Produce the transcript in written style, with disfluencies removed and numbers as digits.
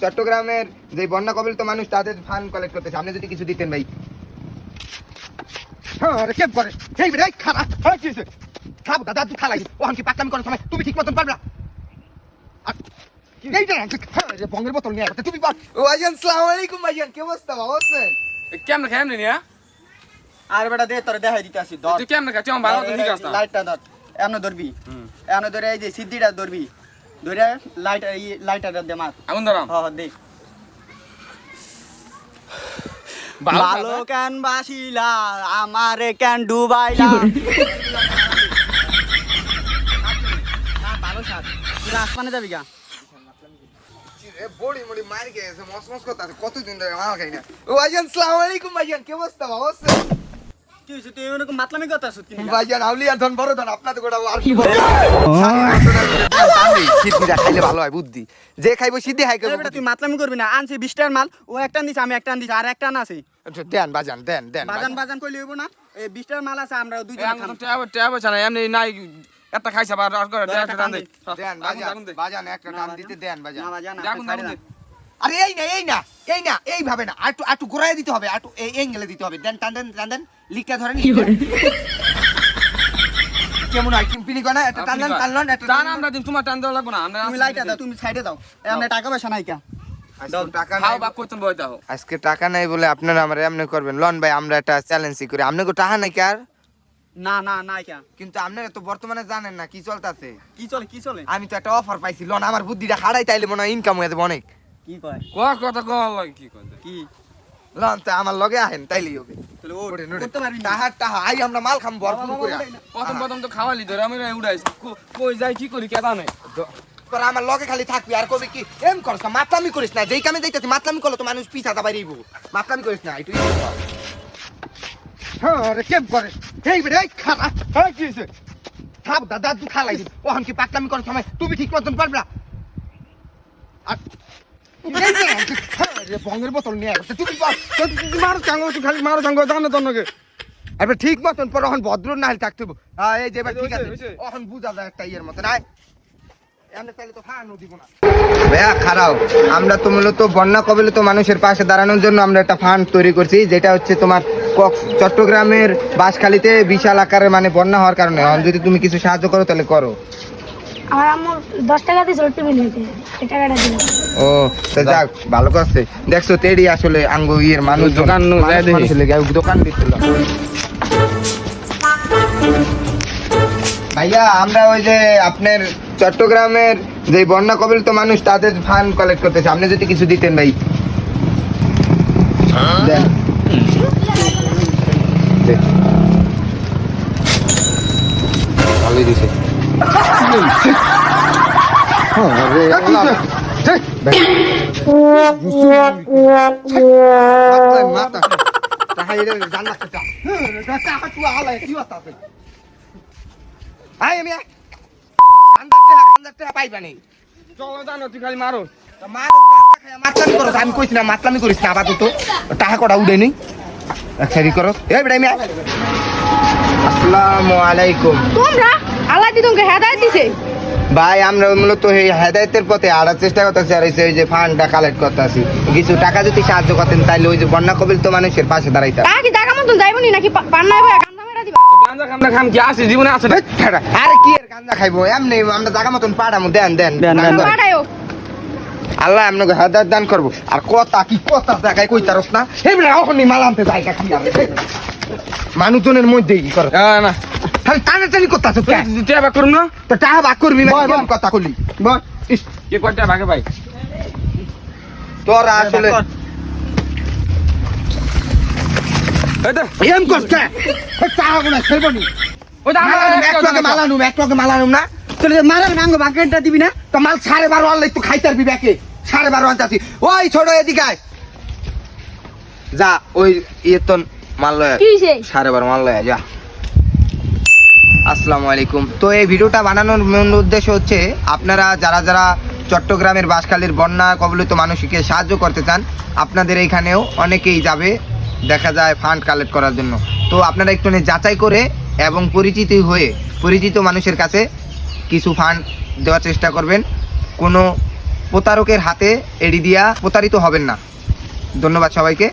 চট্টগ্রামের যে বন্যা কবলিত মানুষ তাদের ফান্ড কালেক্ট করতেছে, আপনি যদি কিছু দিতেন ভাই। আরে কেপ করে এই রে খারাপ হয় কি হইছে? খাব দাদা তুই খালাই ওখান কি পাকলামি করার সময় তুমি ঠিক মতন পারবে না। এইটা আরে বঙ্গের বোতল নিয়ে আসতে তুমি পার। ও ভাইজান আসসালামু আলাইকুম ভাইজান, কি অবস্থা বাবা আছেন? কেমনে নিয়া আর বেটা দে তোরে দেখাই দিতে আসি ধর তুই কেমনে কাছে ভালো তো ঠিক আছে লাইটটা ধর এমন ধরবি এমন ধরে এই যে সিদ্ধিটা ধরবি ধরে লাইটটা দে মার আগুন ধরাম হ্যাঁ দে ভালো কেন বাসিলা আমারে কেন ডুবাইলা ভালো সাথ তুই আসমানে যাবি গা এ বড়ি মুড়ি মার গেছে মস মস কথা কতদিন ধরে মাল খাই না। ও ভাইজান আসসালামু আলাইকুম ভাইজান, কি অবস্থা বাবা আছেন? কি হইছে তুই এরকম মাতলামি কথা শুত কি ভাইজান আউলিয়া ধন বড় ধন আপনাদের গোটা আর কি বলবো। সিদ্ধিটা খাইলে ভালো হয় বুদ্ধি, যে খাইবো সিদ্ধি খাই করবো। তুই মাতলামি করবি না, আনছি 20 টাকার মাল ও একটা দিছে আমি একটা দিছি আর একটা আছে দেন বাজান দেন দেন বাজান কইলে হইব না এই 20 টাকার মাল আছে আমরা দুইজন আমি তো ট্যাব আছে না এমনি নাই একটা খাইছে আবার আর করে একটা টান দে। দেন বাজান বাজান একটা টান দিতে দেন বাজান। না বাজান আগুন দে আরে এই না এইভাবে না, একটু ঘোরায় দিতে হবে, একটু এই এঙ্গেলে দিতে হবে। দেন টান দেন লিকা ধরেন কেমন হয় কিম্পিনি কোনা একটা টানলেন একটা টান আমরা দিন তোমার টান দেওয়া লাগবে না আমরা তুমি লাইটটা দাও তুমি সাইডে দাও এমনে টাকা পয়সা নাই কা টাকা খাও নাই বা কইতেন বই দাও আজকে টাকা নাই বলে আপনারা আমরা এমনি করবেন। লন ভাই আমরা একটা চ্যালেঞ্জ করি, আপনাকে টাকা নাই কি আর? না নাই কা কিন্তু আপনারা তো বর্তমানে জানেন না কি চলতেছে। কি চলে আমি তো একটা অফার পাইছি, লন আমার বুদ্ধিটা হারাই তাইলে মনে হয় ইনকাম হয়ে যাবে অনেক। কি কয় কথা কল লাগে কি কয় কি লন তো আমার লগে আহেন তাইলেই হবে। তাহলে ও ওরে, ওরে। করতে পারবি না টাহা আই আমরা মাল খাম ভরপুর করে। প্রথম তো খাওয়ালি ধরে আমি উড়াইছি কই যাই কি করি কেদা নাই তোরা আমার লগে খালি থাকবি আর কবি কি এম করছ মাতলামি করিস না, যেই কামে যাইতাছি মাতলামি করলে তো মানুষ পিছা দা বাইরেইব। মাতলামি করিস না একটু হ্যাঁ রে কেম করে এই রে খারাপ হয় কি হইছে? খাব দাদা তুই খালাই ওখান কি পাকলামি করার সময় তুমি ঠিক মতন পারবে না। আর রে বঙ্গের বোতল নিয়ে আসতে তুমি মারো চাঙ্গো তুই খালি মারো চাঙ্গো জানো তন্নকে এবার ঠিক মতন পর এখন ভদ্র না হলে থাকতে হবে। হ্যাঁ এই যে এবার ঠিক আছে এখন বুঝা যায় একটা ইয়ের মতন আয় এমনি তাহলে তো ফানও দিব না। ভাইয়া খারাপ আমরা তো মূলত বন্যা কবলিত মানুষের পাশে দাঁড়ানোর জন্য আমরা একটা ফান্ড তৈরি করছি, যেটা হচ্ছে তোমার চট্টগ্রামের বাঁশখালীতে বিশাল আকারে মানে বন্যা হওয়ার কারণে যদি তুমি কিছু সাহায্য করো তাহলে করো। আমার আম্মু 10 টাকা দিয়েছিল টিভি নিতে, এই টাকাটা দিল। ও তো যাক ভালো করছে। দেখছো তেড়ি আসলে আঙ্গো ইয়ের মানুষ দোকান দোকান দিচ্ছিল। ভাইয়া আমরা ওই যে আপনার চট্টগ্রামের যে বন্যা কবলিত মানুষ তাদের ফান্ড কালেক্ট করতেছে, আপনি যদি কিছু দিতেন ভাই। দেন ভালোই দিছে। আমি কইছি না মাতলামি করিস না আপাতত টাকা কটা উঠে নি একসারি করো। এই বেটা মিয়া আসসালামু আলাইকুম। তোমরা আল্লাহ দি তোমাকে হেদায়েত দিছে। ভাই আমরা মূলত এই হেদায়েতের পথে আড়ার চেষ্টা করতেছি, আর ওই যে ফান্ডটা কালেক্ট করতেছি। কিছু টাকা যদি সাহায্য করতেন তাইলে ওই যে বন্যা কবলিত মানুষের পাশে দাঁড়াইতাম। তা কি জায়গা মতন যাইবনি নাকি পান্নায় ভাই কান্দা মেরা দিবা? গাঁজা খামনা খাম কি আছে জীবনে আছে না আরে কি এর গাঁজা খাইবো এমনি আমরা জায়গা মতন পাড়ামু। দেন দেন পাঠায়ও আল্লাহ আপনাকে হেদায়েত দান করবো। আর কথা কি কথা জায়গায় কইতারস না এই বেটা ওখানে মাল আনতে জায়গা কি আর মানুষজনের মধ্যে কি কর না খালি টানাটানি করতাছ টেবা করুন না তো টাকা ভাগ করবি না কেমন কথা কলি ইস, কে কয়টা ভাগে ভাই তোরা আসলে এই তো এম করছ টাকা গুনা খেলবনি ওই তো একটু মালানুম না তোরে মারার নাঙ্গ বাকেটটা দিবি না তো মাল 12.5 আনলে একটু খাইতে পারবি ব্যাকে 12.5 আনতাছি। ওই ছোট এদিকে আয় যা ওই ইয়েতন মাল লয় কি হইছে? 12.5 মাল লয় যা। আসসালামু আলাইকুম। তো এই ভিডিওটা বানানোর মূল উদ্দেশ্য হচ্ছে আপনারা যারা যারা চট্টগ্রামের বাঁশখালীর বন্যা কবলিত মানুষকে সাহায্য করতে চান আপনাদের এইখানেও অনেকেই যাবে দেখা যায় ফান্ড কালেক্ট করার জন্য। তো আপনারা একটু যাচাই করে এবং পরিচিত মানুষের কাছে কিছু ফান্ড দেওয়ার চেষ্টা করবেন। কোনো প্রতারকের হাতে এড়ি দিয়া প্রতারিত হবেন না। ধন্যবাদ সবাইকে।